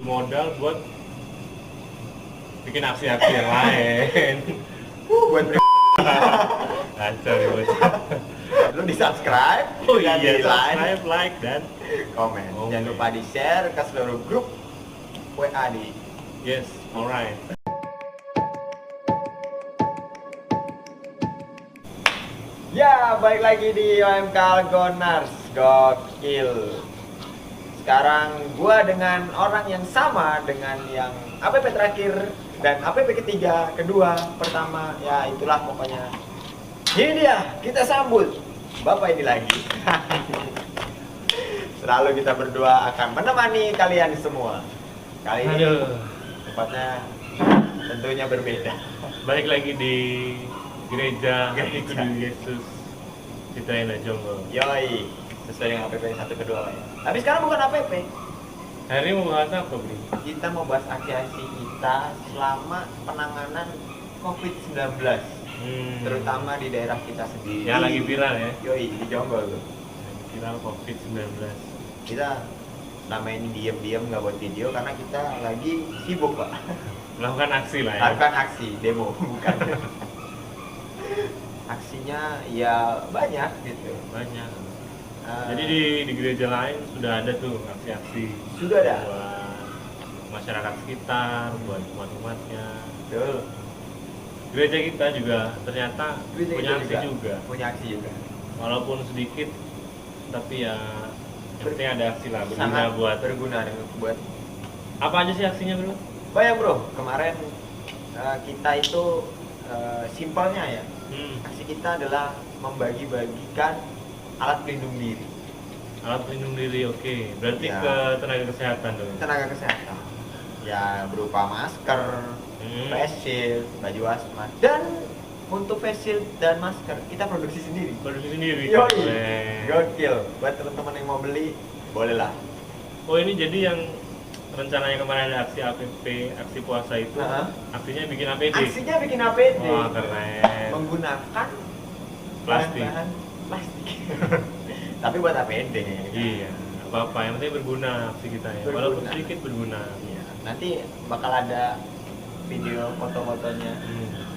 modal buat bikin aksi-aksi yang lain. Buat Kacau nih bocah. lu di subscribe, Oh dan iya, di like, subscribe, like, dan komen. Komen. Jangan lupa di share ke seluruh grup WA di. yes, alright. Ya, balik lagi di OMK Gonars Gokil. Sekarang gua dengan orang yang sama dengan yang APP terakhir dan APP ketiga, kedua, pertama, ya itulah pokoknya. Ini dia, kita sambut Bapak ini lagi. Selalu kita berdua akan menemani kalian semua. Kali ini Aduh, tempatnya tentunya berbeda. balik lagi di gereja Gereja. Ikut Yesus Citayana Jonggol. Yoi, sesuai dengan APP yang satu kedua ya. Tapi sekarang bukan APP. Hari ini mau bahas apa, Bro? Kita mau bahas aksi-aksi kita selama penanganan COVID-19, terutama di daerah kita sendiri. yang lagi viral ya. Yoi, di Jonggol tuh. Viral COVID-19. Kita selama ini diam-diam nggak buat video karena kita lagi sibuk, Pak. Melakukan aksi lah ya. Lakukan aksi, demo, bukan. Aksinya ya banyak gitu. Banyak. Eh, Jadi di gereja lain sudah ada tuh aksi-aksi. Sudah ada. Buat masyarakat sekitar, buat umat-umatnya. Betul. Gereja kita juga ternyata Gereja punya kita aksi juga. Punya aksi juga. Walaupun sedikit, tapi ya yang penting ada aksi lah, berguna Sangat buat. berguna buat Apa aja sih aksinya, Bro? banyak, Bro. Kemarin kita itu simpelnya ya. Aksi kita adalah membagi-bagikan alat pelindung diri, Alat pelindung diri, oke. Berarti Ya. ke tenaga kesehatan dong. tenaga kesehatan. Ya berupa masker, face shield, baju hazmat, dan untuk face shield dan masker kita produksi sendiri. Produksi sendiri. Yoi, Keren. gokil. Buat teman-teman yang mau beli, boleh lah. Oh, ini jadi yang rencananya kemarin ada aksi APP, aksi puasa itu, Heeh. aksinya bikin APD. Aksinya bikin APD Wah, keren. menggunakan Plastik. bahan-bahan plastik. Tapi buat APD. Iya, apa-apa, yang penting berguna aksi kita ya. Berguna. Walaupun sedikit berguna. Iya. Nanti bakal ada video foto-fotonya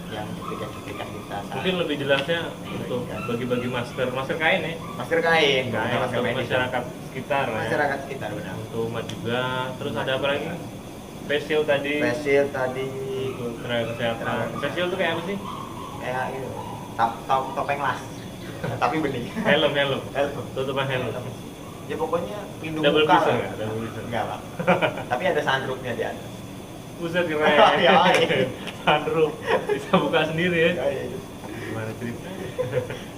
yang cuplikan-cuplikan kita. saat Mungkin lebih jelasnya untuk bagi-bagi masker, masker kain ya. masker kain, bukan Kain masker untuk medis. masyarakat sekitar ya. Masyarakat sekitar benar. Untuk umat juga. Terus Umat ada apa juga. lagi? Facial tadi. Face shield tadi Untuk tenaga kesehatan. Facial itu kayak apa sih? kayak itu topeng las. Tapi bening. Helm, helm. Helm. Tutupan helm. Ya pokoknya pelindung Double muka. vision lah. nggak? Double vision. Enggak lah. Tapi ada sunroofnya di atas. Buset keren. Yoi. Sunroof. Bisa buka sendiri ya. Ya, ya, itu. Gimana ceritanya?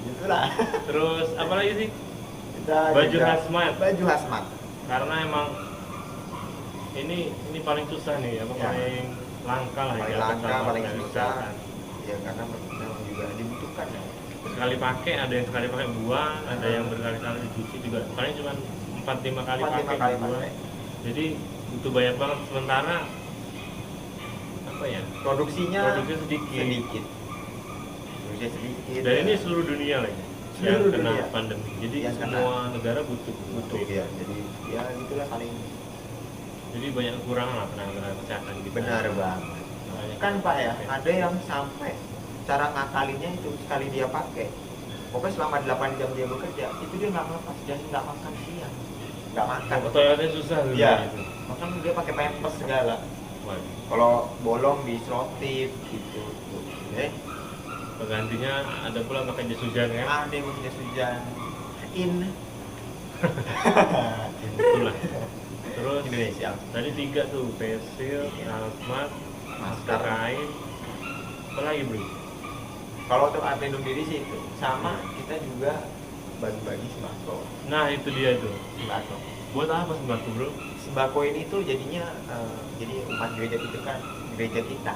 Itulah. Terus apa lagi sih? Kita Baju juga- hazmat. Baju hazmat. Karena emang ini paling susah nih, apa Ya. paling langka lah Paling ya, langka, pertama paling tenaga susah. kesehatan. Ya karena memang juga dibutuhkan ya. Sekali pakai, ada yang sekali pakai buang, ada yang berkali-kali dicuci juga. Paling cuma 4-5 kali 4-5 pakai kali buang. pakai. Jadi butuh banyak banget, sementara apa ya? Produksinya sedikit. Produksinya sedikit. Dan ini seluruh dunia lagi yang Seluruh kena dunia. pandemi. Jadi Yang kena. semua negara butuh. ya. Jadi ya gitulah paling Jadi banyak kekurangan lah tenaga kesehatan kita. benar banget. Makanya Kan kita Pak ya, pakai. ada yang sampai cara ngakalinnya itu sekali dia pakai. Pokoknya selama 8 jam dia bekerja, itu dia nggak ngelepas dan nggak makan siang. Nggak makan. Ke toiletnya susah gitu. Iya. gitu. Makan dia pakai pampers segala. Waduh. Kalau bolong diserotin gitu. Penggantinya ada pula pakai jas hujan ya. Ada yang punya hujan. In. Itulah. Terus Indonesia. tadi 3 tuh, face shield, hazmat, masker kain. Apa lagi, Bro? Kalau untuk pelindung diri sih itu. Sama kita juga bagi-bagi sembako. Nah, itu dia tuh. Sembako. Buat apa sembako, Bro? Sembako ini tuh jadinya jadi umat gereja itu kan gereja kita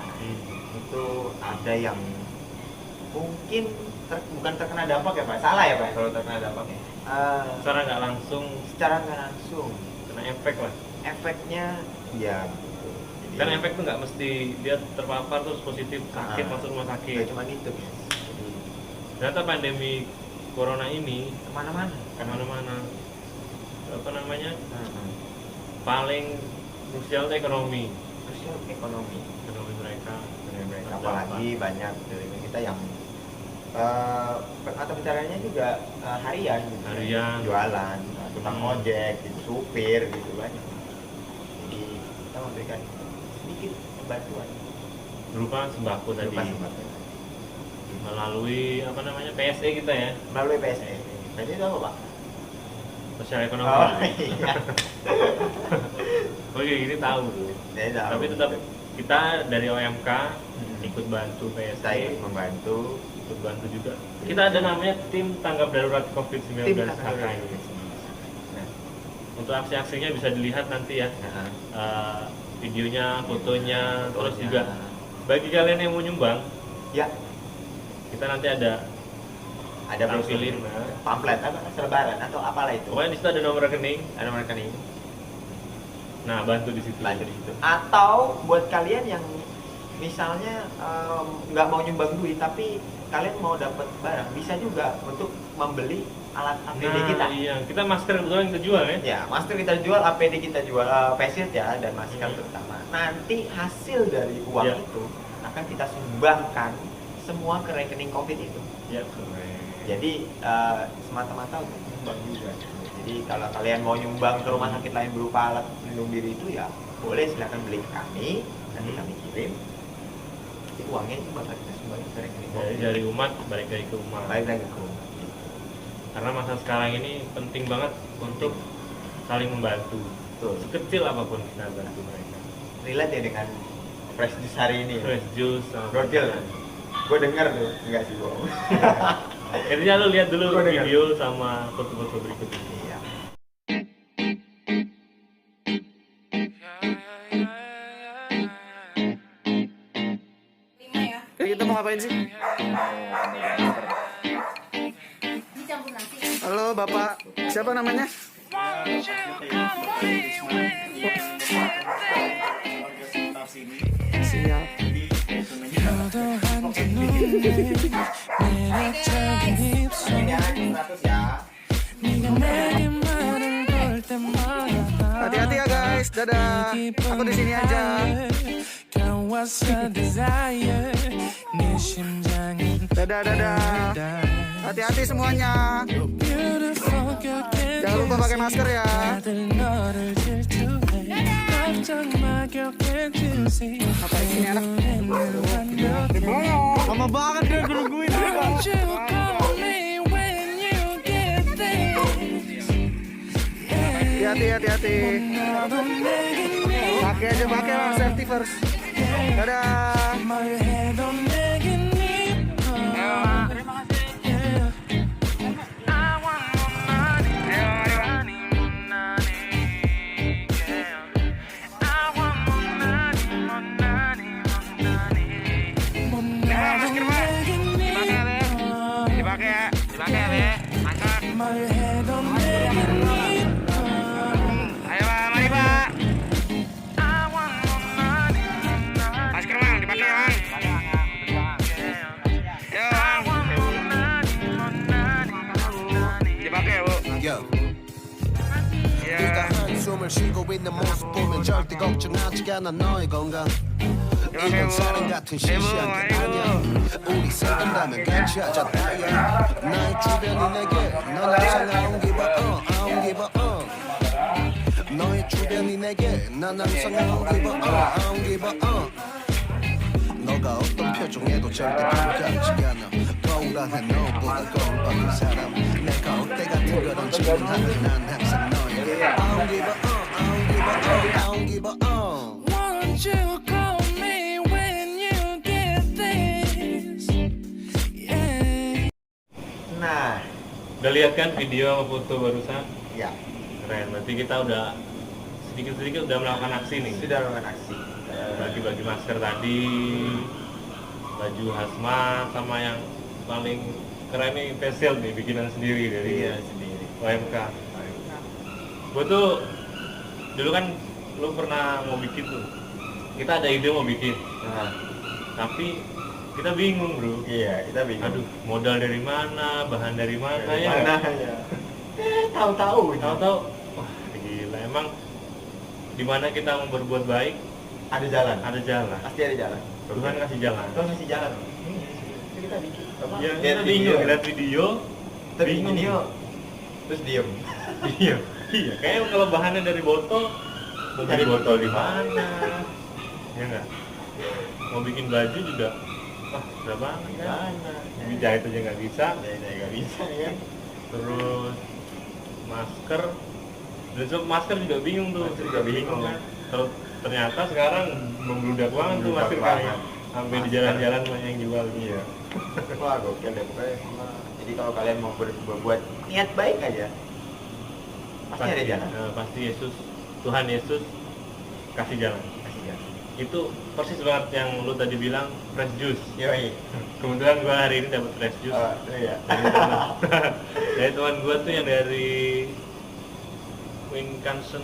itu ada yang mungkin bukan terkena dampak ya Pak, salah ya Pak kalau terkena dampak ya. Secara nggak langsung Secara nggak langsung kena efek lah. efeknya ya gitu. Jadi, Kan efek tuh nggak mesti dia terpapar terus positif sakit masuk rumah nggak sakit. cuma itu ya. Jadi Ternyata pandemi corona ini kemana-mana kemana-mana, apa namanya, Nah, paling krusial itu ekonomi Sosial ekonomi. mereka. Apalagi banyak dari kita yang atau pencariannya juga harian gitu. Harian. Jualan, tukang ojek, gitu, supir gitu banyak. Jadi kita memberikan sedikit bantuan Berupa sembako tadi. berupa sembako. Melalui apa namanya PSE kita ya. Melalui PSE. Jadi itu apa, Pak? Sosial ekonomi. Oh iya. Oke, ini tahu. Saya tahu. Tapi tetap kita dari OMK ikut bantu saya PSE, ikut membantu ikut bantu juga. Kita ada namanya tim tanggap darurat COVID-19 tim HKI. Nah, Untuk aksi-aksinya bisa dilihat nanti ya. nah, Videonya, fotonya, terus fotonya. juga bagi kalian yang mau nyumbang, ya kita nanti ada tampilin. pamflet apa selebaran atau apalah itu. Pokoknya di situ ada nomor rekening. Ada nomor rekening. Nah, bantu di situ. Bantu di situ. Atau buat kalian yang misalnya nggak mau nyumbang duit tapi kalian mau dapat barang, bisa juga untuk membeli alat APD Nah, kita. iya, kita masker kebetulan kita jual ya. Ya, masker kita jual, APD kita jual, face shield ya, dan masker terutama. Nanti hasil dari uang Ya. itu akan kita sumbangkan semua ke rekening COVID itu. Ya, keren. Jadi semata-mata untuk nyumbang juga. Jadi kalau kalian mau nyumbang ke rumah sakit lain berupa alat pelindung diri itu ya boleh, silakan beli ke kami, nanti kami kirim. Jadi uangnya itu bakal kita sumbangin ke rekening Jadi COVID. dari umat balik lagi ke umat. Balik lagi ke rumah. Karena masa sekarang ini penting banget untuk saling membantu. Betul. Sekecil apapun kita bantu mereka. Relate ya dengan fresh juice hari ini. Fresh juice sama Gokil. Gue denger tuh, enggak sih bohong. Intinya lu lihat dulu Gua dengar. video sama foto-foto berikut ini. Iya. Kita mau ngapain sih? Dicampur nasi. Halo Bapak, siapa namanya? Siap. Hati-hati ya guys, dadah. Aku di sini aja. Dadah, dadah. Hati-hati semuanya. Jangan lupa pakai masker ya. Apa ini anak? Lama banget dia nungguin. Hati-hati. Pakai aja, pakai lah, safety first. Dadah. 네가 한숨을 쉬고 있는 모습 보면 절대 걱정하지 않아 너의 건강 이건 사랑 같은 시시한 게 아니야 우리 생각나면 같이 하자 다야 나의 주변이 내게 넌 항상 I don't give a I don't give a 너의 주변이 내게 난 항상 I don't give a I don't give a 너가 어떤 표정에도 절대 불같지 않아 거울 안에 너보다 거울 밖의 사람 내가 어때 같은 그런 질문하면 난 항상 너에게 I don't give a I don't give a I don't give a Won't you call me when you get this? Yeah. Nah, Udah lihat kan video sama foto barusan? ya Keren, berarti kita udah sedikit-sedikit udah melakukan aksi nih. sudah melakukan aksi. Bagi-bagi masker tadi, baju hazmat, sama yang paling keren nih facial nih, bikinan sendiri dari Iya sendiri. OMK. Gue tuh dulu kan lu pernah mau bikin tuh, kita ada ide mau bikin, Nah, tapi kita bingung bro. iya kita bingung. Aduh, modal dari mana, bahan dari mana Dari ya? mana ya? Tahu-tahu. Tahu-tahu, wah gila emang di mana kita mau berbuat baik, Ada jalan. ada jalan. Pasti ada jalan. Tuhan kasih jalan. Tuhan kasih jalan. Itu kita bikin. Apa? Ya, Lihat kita bingung lihat video. Kita bikin video. Terus diem. Iya, iya. Kayaknya kalau bahannya dari botol, mau Cari beli botol di botol. mana? Ya nggak? Mau bikin baju juga, wah udah banget kan? Jadi jahit aja nggak bisa. Ya nggak bisa ya. Terus masker, dan masker juga bingung tuh. Masker juga bingung. kan? Terus ternyata sekarang membludak banget tuh Membludak masker banget. kayak sampai di Masker. jalan-jalan banyak yang jual. Iya. Wah gokil deh pokoknya. Jadi kalau kalian mau berbuat niat baik aja, pasti ada jalan. Pasti Yesus, Tuhan Yesus kasih jalan. Kasih jalan. Itu persis banget yang lu tadi bilang fresh juice. Yoi. Kebetulan gua hari ini dapat fresh juice Iya. dari teman gua tuh yang dari Wisconsin,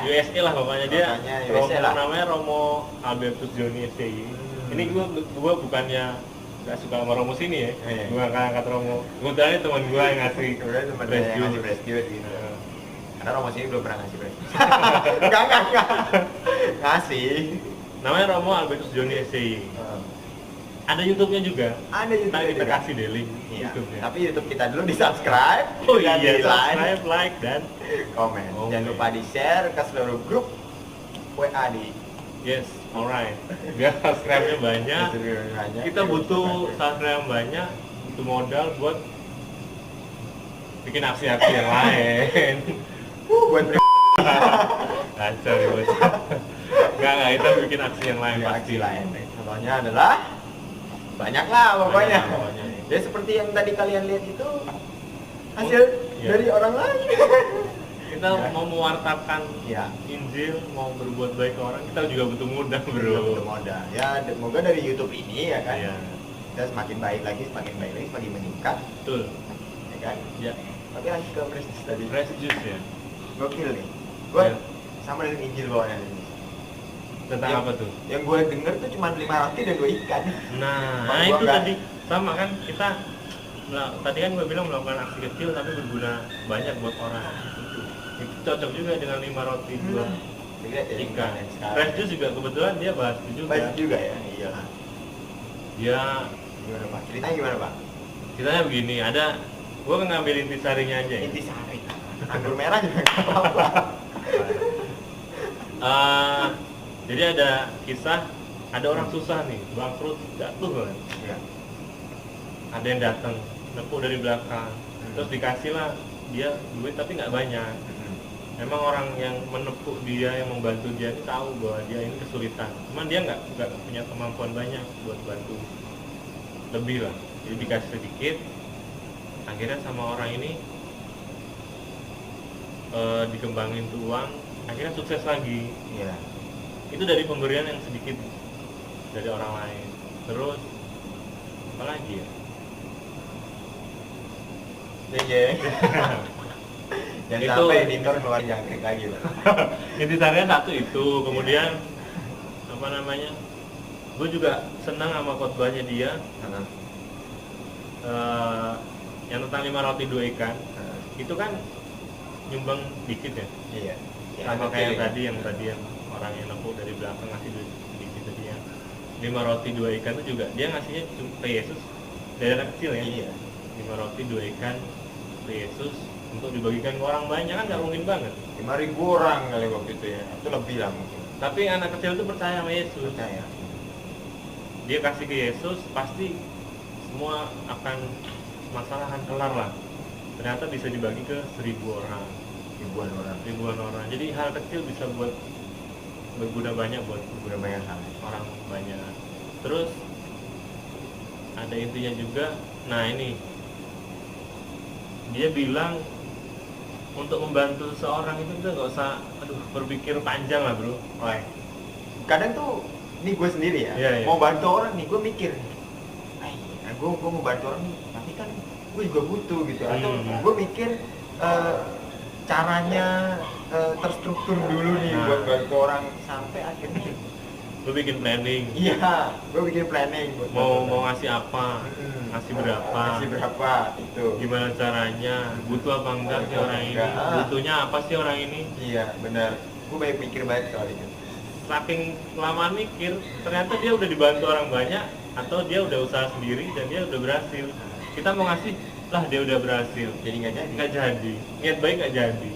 USA lah pokoknya dia. Pokoknya USA lah. Namanya Romo Albertus Joni SCI. Ini gua bukannya nggak suka sama Romo sini ya. Iya. Gua nggak angkat Romo. Kebetulan ini teman gua yang ngasih Kemudian teman fresh saya juice. ngasih fresh juice gitu. Nah, Karena Romo sini belum pernah ngasih fresh juice. Enggak. Ngasih. namanya Romo Albertus Joni SCI. Ada YouTube-nya juga. Ada YouTube Ntar kita juga. kasih deh link Iya. YouTube-nya. Tapi YouTube kita dulu di subscribe, Oh dan iya, di like, subscribe, like, dan komen. Oke. Jangan lupa di share ke seluruh grup WA di yes, alright. Biar subscribe-nya banyak. Kita butuh subscribe yang banyak, butuh modal buat bikin aksi-aksi yang lain. buat Kacau ya bos. Enggak, kita bikin aksi yang lain pasti. aksi lain. Contohnya adalah banyak lah pokoknya. Banyak, pokoknya. Ya seperti yang tadi kalian lihat itu hasil Iya. dari orang lain. Kita Ya. mau mewartakan Ya. Injil, mau berbuat baik ke orang, kita juga butuh modal bro. Butuh modal. Ya, semoga dari YouTube ini ya kan. Iya, Kita semakin baik lagi, semakin meningkat, betul. ya kan. Ya, Tapi lagi ke fresh juice tadi. fresh juice ya. Gokil nih. Gue Iya. sama dengan Injil bawaannya ini. Tentang Yang- apa tuh? Yang gue denger tuh cuma 5 roti dan 2 ikan. Nah, Bang, gua itu nggak- tadi sama kan kita tadi kan gue bilang melakukan aksi kecil tapi berguna banyak buat orang. Itu cocok juga dengan 5 roti 2 Lihat ya, ikan. yang sekarang. Fresh juice juga kebetulan dia bahas itu juga. Banyak juga ya. Iya. Dia Gimana Pak? Ceritanya gimana Pak? ceritanya begini, ada gue ngambil intisarinya aja ya. Intisari. Anggur merah juga nggak apa-apa. Jadi ada kisah ada orang susah nih, bangkrut, jatuh banget. Iya. Ada yang datang, nepuk dari belakang, terus dikasih lah dia duit tapi nggak banyak. Emang orang yang menepuk dia, yang membantu dia ini tahu bahwa dia ini kesulitan. Cuman dia nggak punya kemampuan banyak buat bantu lebih lah. Jadi dikasih sedikit, akhirnya sama orang ini dikembangin tuh uang, akhirnya sukses lagi. Iya. Itu dari pemberian yang sedikit dari orang lain. Terus apa lagi ya? Iya. Jangan Itu- sampai Dinor keluar jangkrik lagi Pak. Intisarinya satu itu, kemudian apa namanya? Gue juga senang sama khotbahnya dia yang tentang 5 roti 2 ikan. Itu kan nyumbang dikit ya. Iya. Sama kayak yang yang orang yang nepuk dari belakang ngasih duit sedikit tadi ya. 5 roti 2 ikan itu juga dia ngasihnya ke Yesus dari anak kecil ya. Iya. 5 roti 2 ikan ke Yesus untuk dibagikan ke orang banyak kan nggak mungkin banget. 5.000 orang kali waktu itu ya. Itu lebih lah mungkin. Tapi anak kecil itu percaya sama Yesus. Percaya. Dia kasih ke Yesus pasti semua akan masalah akan kelar lah. Ternyata bisa dibagi ke 1.000 orang, ribuan orang. Jadi hal kecil bisa buat berguna banyak buat Udah banyak hal. orang banyak. Terus ada intinya juga. Nah ini dia bilang untuk membantu seseorang itu kita nggak usah berpikir panjang lah bro. Wah. Kadang tuh ini gue sendiri ya. Iya, iya. Mau bantu orang nih, gue mikir. Gue mau bantu orang nih, tapi kan gue juga butuh gitu. Atau gue mikir caranya terstruktur dulu nih Nah. buat bantu orang sampai akhirnya lu bikin planning Iya, gue bikin planning buat mau ngasih apa, ngasih berapa, Ngasih berapa itu. gimana caranya, butuh apa enggak sih Butuh orang apa ini, enggak. butuhnya apa sih orang ini. Iya, benar. Gue banyak mikir banget soal itu. Saking kelamaan mikir, ternyata dia udah dibantu orang banyak atau dia udah usaha sendiri dan dia udah berhasil. Kita mau ngasih, lah dia udah berhasil, Jadi nggak jadi. nggak jadi, niat baik nggak jadi,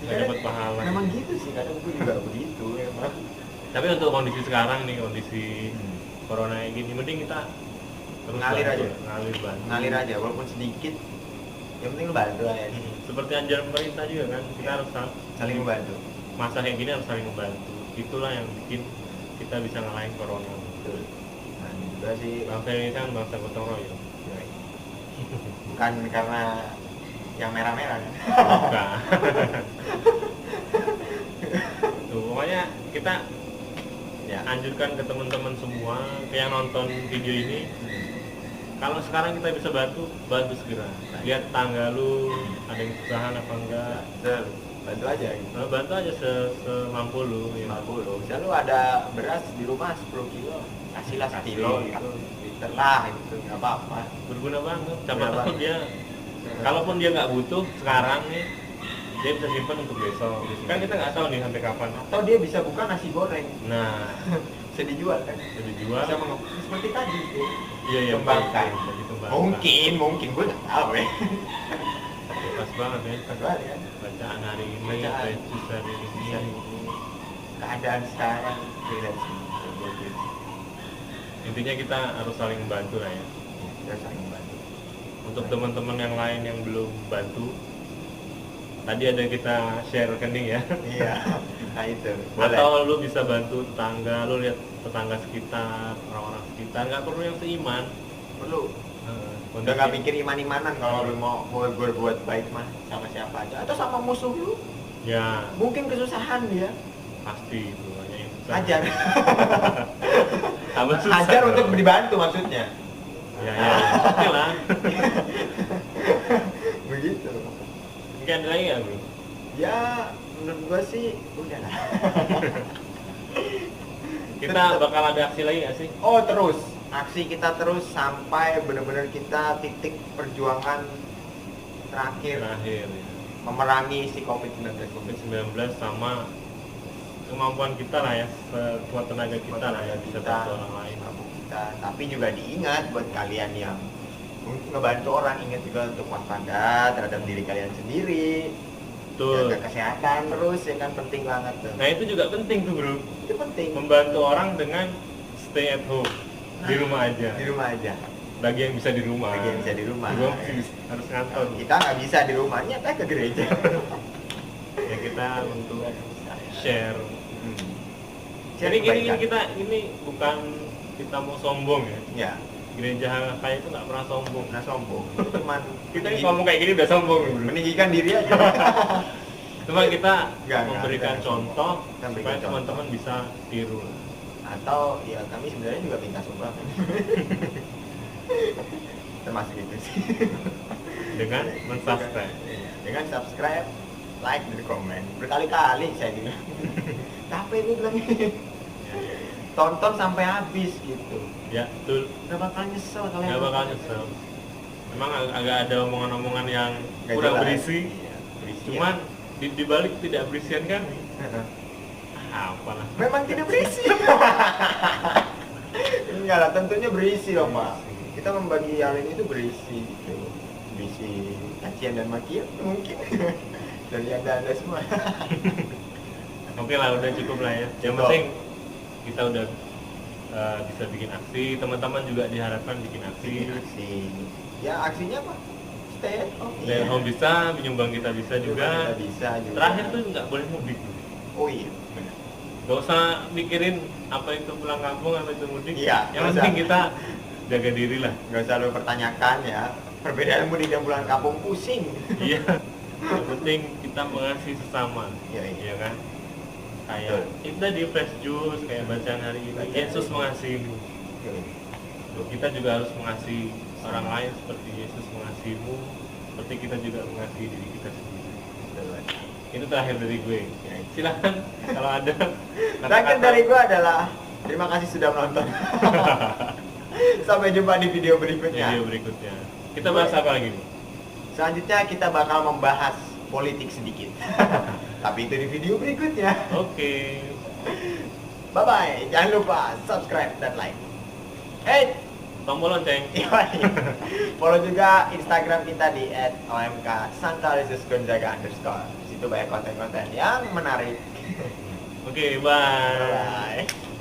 nggak dapat pahala. Memang gitu sih, kadang gue juga begitu emang. Tapi untuk kondisi sekarang nih, kondisi corona kayak gini, mending kita terus Ngalir bantu, aja. bantu. Ngalir aja, walaupun sedikit. Yang penting lu bantu aja. Seperti anjuran pemerintah juga kan, kita harus Saling membantu. masa kayak gini harus saling membantu. Itulah yang bikin kita bisa ngalahin corona. Betul. Nah, ini juga sih Bangsa Indonesia kan bangsa gotong royong. bukan karena yang merah-merah kan. Bukan. Tuh, pokoknya kita Ya. anjurkan ke teman-teman semua yang nonton video ini, kalau sekarang kita bisa bantu segera. Lihat tangga lu ada yang kesusahan apa enggak, Betul. Bantu aja gitu. bantu aja semampu lu ya. 50. Misal lu ada beras di rumah 10 kilo, kasihlah 1 kilo gitu. Liter lah gitu, nggak apa-apa. Berguna banget. Siapa Berguna tahu banget. dia, kalaupun dia nggak butuh sekarang nih, dia bisa simpan untuk besok. Kan kita nggak tahu nih sampai kapan. Atau dia bisa buka nasi goreng, Nah, bisa dijual kan? jadi jual. Bisa seperti tadi tuh. Iya iya. Kembangkan. Jadi kembangkan. Mungkin gue nggak tahu ya. Pas banget ya. Pas banget kan? Bacaan hari ini, Bacaan. Yesus hari ini. Bisa ini keadaan sekarang beda sih. Intinya kita harus saling membantu lah ya. Kita saling membantu. Untuk teman-teman yang lain yang belum bantu, tadi ada kita share rekening ya. Iya. Nah itu. Boleh. Atau lu bisa bantu tetangga, lu lihat tetangga sekitar, orang-orang sekitar, nggak perlu yang seiman. Perlu. Nah, Udah nggak mikir iman-imanan kalau lu mau berbuat baik mah sama siapa aja atau sama musuh lu. Ya, Mungkin kesusahan dia. pasti itu hanya yang susah. Hajar. Tambah susah Hajar dong. untuk dibantu maksudnya. Ya, ya, oke lah. Begitu. Mungkin ada lagi nggak, bro? Ya, menurut gua sih udah lah. Kita bakal ada aksi lagi nggak sih? Oh, terus. Aksi kita terus sampai benar-benar kita titik perjuangan terakhir Terakhir ya. memerangi si COVID-19. COVID-19 sama kemampuan kita lah ya, sekuat tenaga kita lah ya, bisa bantu orang lain. Kita. Tapi juga diingat buat kalian yang ngebantu orang, ingat juga untuk waspada terhadap diri kalian sendiri. Betul. Jaga kesehatan terus, ya kan, penting banget tuh. Nah itu juga penting tuh bro, Itu penting. membantu orang dengan stay at home, di rumah aja. Di rumah aja. Bagi yang bisa di rumah. Bagi yang bisa di rumah. Gua harus ngantor. Kita nggak bisa di rumahnya, kita ke gereja. Ya kita untuk share. Share Jadi gini kebaikan. kita ini bukan kita mau sombong ya. Ya, Gereja kayak itu nggak pernah sombong. nah sombong. Cuman Kita ini ngomong kayak gini udah sombong bro. meninggikan diri aja. Cuma kita Nggak, memberikan nggak. contoh Kita berikan supaya contoh. teman-teman bisa tiru. Atau ya kami sebenarnya juga minta sumbangan. Termasuk itu sih. Dengan mensubscribe. Iya, dengan subscribe, like, dan komen. Berkali-kali saya bilang. Capek gue bilang ini. Tonton sampai habis gitu. Ya, betul. Gak bakal nyesel kalian. Nggak bakal nyesel. Memang agak ada omongan-omongan yang Nggak kurang jelas. berisi. Iya, berisi. Cuman di balik tidak berisian kan? Heeh. Apalah. Memang tidak berisi. Enggak lah, tentunya berisi dong, Pak. Kita membagi hal ini itu berisi gitu. Berisi cacian dan makian mungkin dari Anda semua. Oke lah, udah cukup lah ya. Yang Cukup. penting kita udah bisa bikin aksi. Teman-teman juga diharapkan bikin aksi. Aksi. Ya aksinya apa? Stay at home. Stay at home bisa, menyumbang kita bisa juga. Kita bisa juga. Terakhir tuh nggak boleh mudik. Oh iya, benar. Gak usah mikirin apa itu pulang kampung, apa itu mudik. Iya, Yang nggak penting usah. kita jaga diri lah. Nggak usah lu pertanyakan ya. Perbedaan mudik dan pulang kampung pusing. Iya. Yang penting kita mengasihi sesama. Iya, iya. Iya kan? Kayak Betul. itu tadi fresh juice kayak bacaan hari ini. Bacaan Yesus hari ini. mengasihimu. Kita juga harus mengasihi orang lain seperti Yesus mengasihimu, seperti kita juga mengasihi diri kita sendiri. Itu terakhir dari gue. Ya, silakan kalau ada Terakhir dari gue adalah terima kasih sudah menonton. Sampai jumpa di video berikutnya. video berikutnya. Kita bahas apa lagi nih? Selanjutnya kita bakal membahas politik sedikit. Tapi itu di video berikutnya. Oke. Bye bye. Jangan lupa subscribe dan like. Hey, Tombol lonceng. follow juga Instagram kita di @omk_Gonzaga_. Di situ banyak konten-konten yang menarik. Oke, bye. Bye.